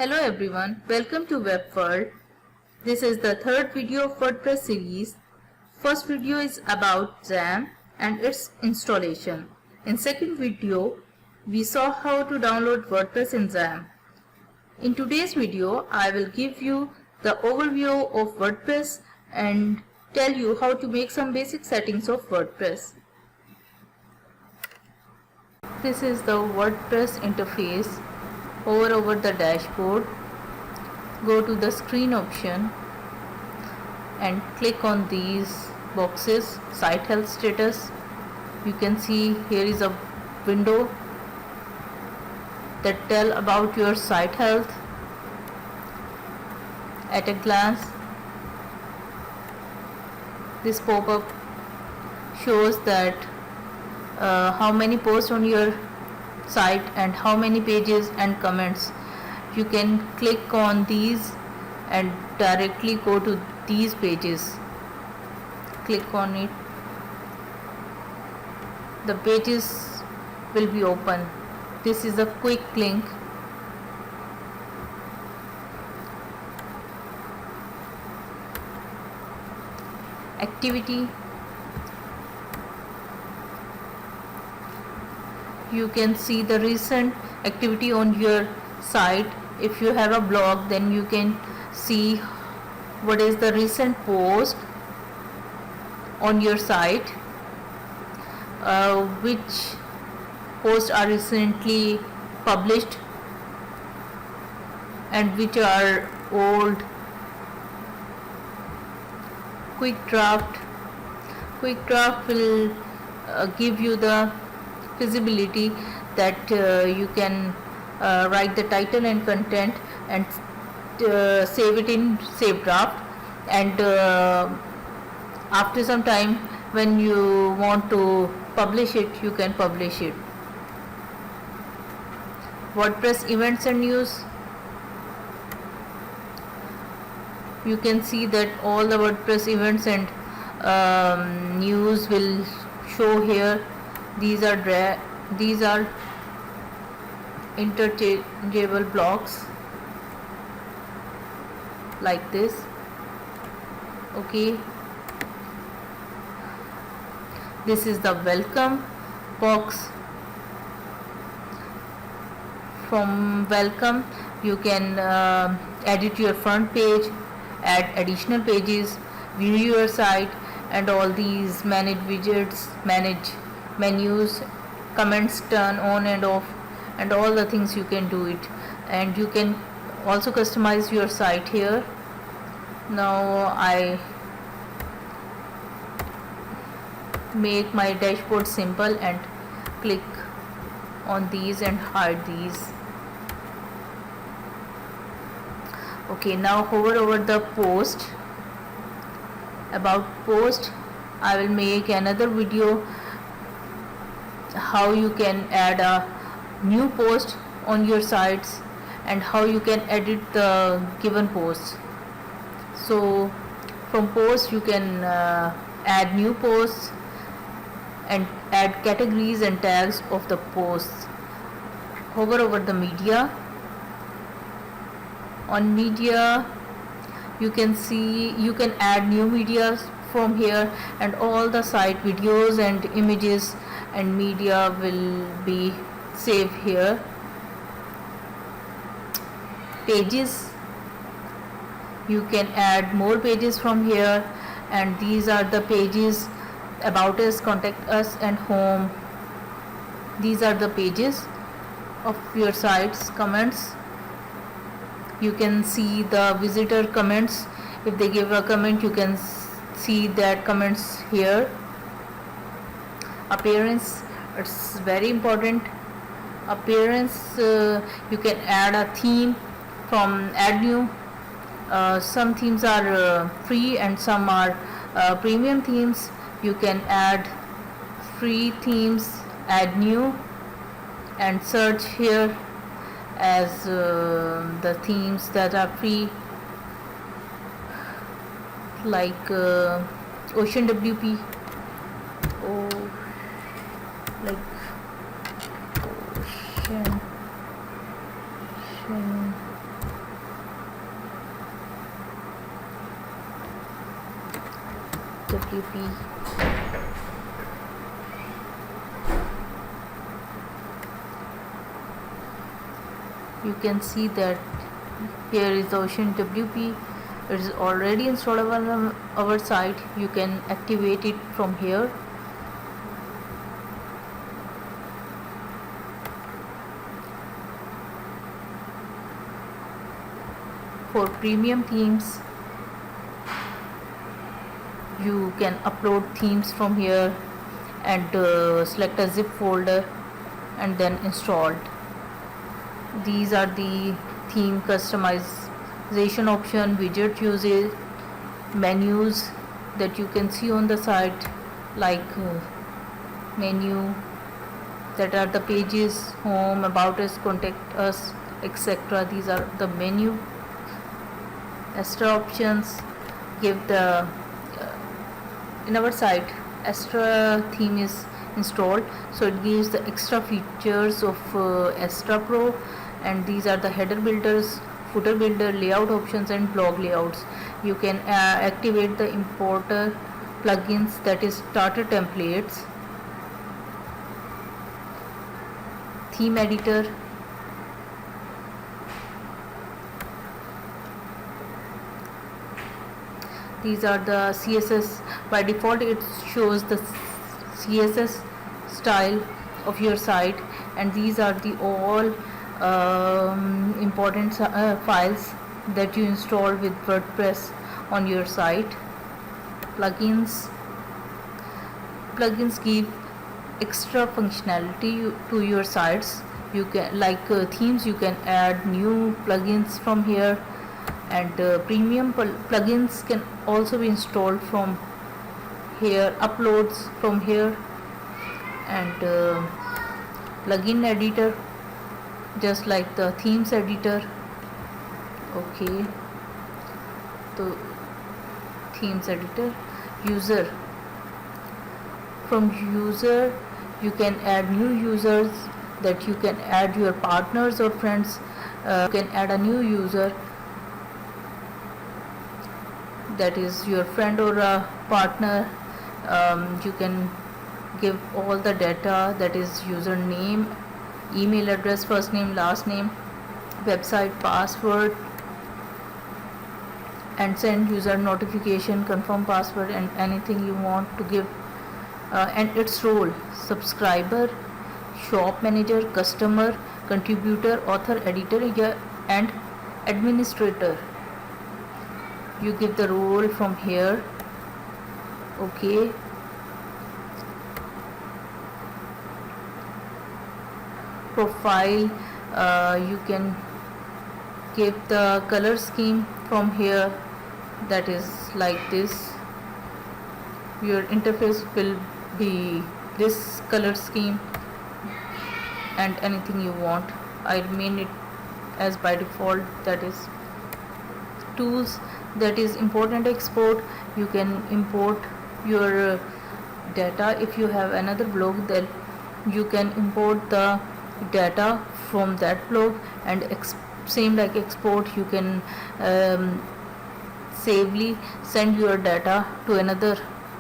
Hello everyone, welcome to Web World. This is the third video of WordPress series. First video is about XAMPP and its installation. In second video, we saw how to download WordPress in XAMPP. In today's video, I will give you the overview of WordPress and tell you how to make some basic settings of WordPress. This is the WordPress interface. Hover over the dashboard, go to the screen option and click on these boxes. Site health status. You can see here is a window that tell about your site health at a glance. This pop-up shows that how many posts on your site and how many pages and comments. You can click on these and directly go to these pages. Click on it. The pages will be open. This is a quick link. Activity. You can see the recent activity on your site. If you have a blog, then you can see what is the recent post on your site, which posts are recently published and which are old. Quick draft will give you the visibility that you can write the title and content and save it in save draft, and after some time when you want to publish it, you can publish it. WordPress events and news. You can see that all the WordPress events and news will show here. These are interchangeable blocks like this. Okay, this is the welcome box. From welcome you can edit your front page, add additional pages, view your site, and all these manage widgets, manage menus, comments, turn on and off, and all the things you can do it. And you can also customize your site here. Now I make my dashboard simple and click on these and hide these. Okay, now hover over the post. About post, I will make another video how you can add a new post on your sites and how you can edit the given posts. So from posts you can add new posts and add categories and tags of the posts. Hover over the media. On media you can see you can add new media from here, and all the site videos and images and media will be saved here. Pages, you can add more pages from here, and these are the pages: about us, contact us, and home. These are the pages of your sites. Comments, you can see the visitor comments. If they give a comment, you can see that comments here. Appearance, it's very important. Appearance, you can add a theme from add new. Some themes are free and some are premium themes. You can add free themes, add new, and search here as the themes that are free, like Ocean WP, like Ocean WP. You can see that here is the Ocean WP. It is already installed on our site. You can activate it from here. For premium themes, you can upload themes from here and select a zip folder and then installed. These are the theme customization option, widget usage, menus that you can see on the site, like menu, that are the pages, home, about us, contact us, etc. These are the menu. Extra options give the in our site Astra theme is installed, so it gives the extra features of Astra Pro, and these are the header builders, footer builder, layout options and blog layouts. You can activate the importer plugins, that is starter templates, theme editor, these are the CSS. By default it shows the CSS style of your site, and these are the all important files that you install with WordPress on your site. Plugins give extra functionality to your sites. You can, like themes, you can add new plugins from here, and premium plugins can also be installed from here, uploads from here, and plugin editor just like the themes editor. Okay, so themes editor, user, from user you can add new users, that you can add your partners or friends. You can add a new user, that is your friend or a partner. You can give all the data, that is username, email address, first name, last name, website, password, and send user notification, confirm password, and anything you want to give, and its role: subscriber, shop manager, customer, contributor, author, editor, and administrator. You give the role from here. Okay, profile, you can give the color scheme from here, that is like this. Your interface will be this color scheme, and anything you want. I mean it as by default, that is. Tools, that is import and export. You can import your data. If you have another blog, then you can import the data from that blog, and same like export, you can safely send your data to another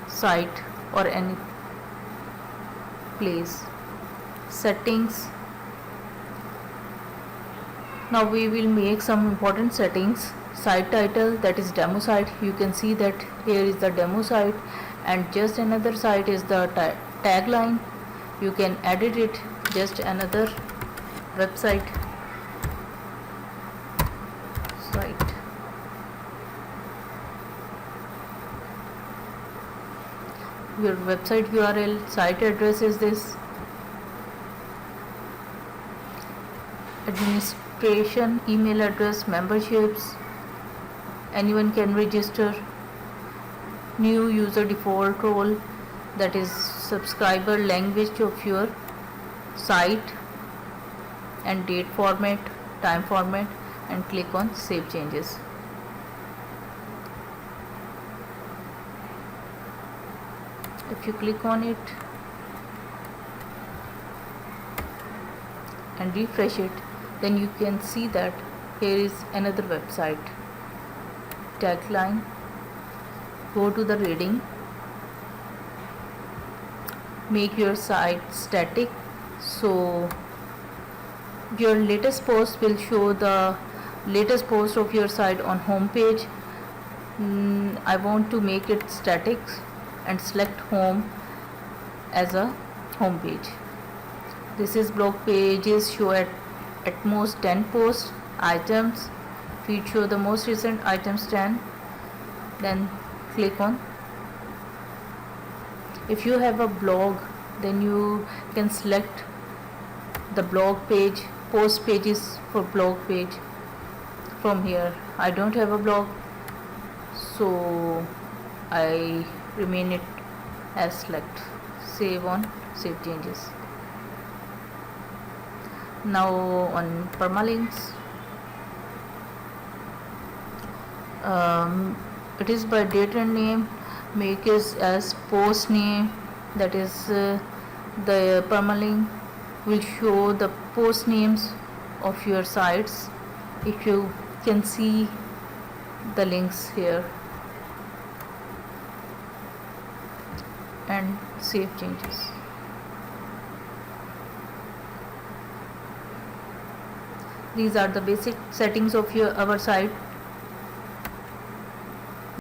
site or any place. Settings, now we will make some important settings. Site title, that is demo site. You can see that here is the demo site, and just another site is the tagline. You can edit it, just another website site. Your website URL, site address is this. Administration, email address, memberships, anyone can register. New user default role, that is subscriber, language of your site, and date format, time format, and click on save changes. If you click on it and refresh it, then you can see that here is another website. Tagline, go to the reading, make your site static, so your latest post will show the latest post of your site on home page. I want to make it static and select home as a home page. This is blog pages show at most 10 posts. Items, feed show the most recent items 10. Then click on. If you have a blog, then you can select the blog page, post pages for blog page from here. I don't have a blog, so I remain it as select. Save on, save changes. Now on permalinks, it is by date and name. Make it as post name, that is the permalink will show the post names of your sites. If you can see the links here, and save changes. These are the basic settings of our site.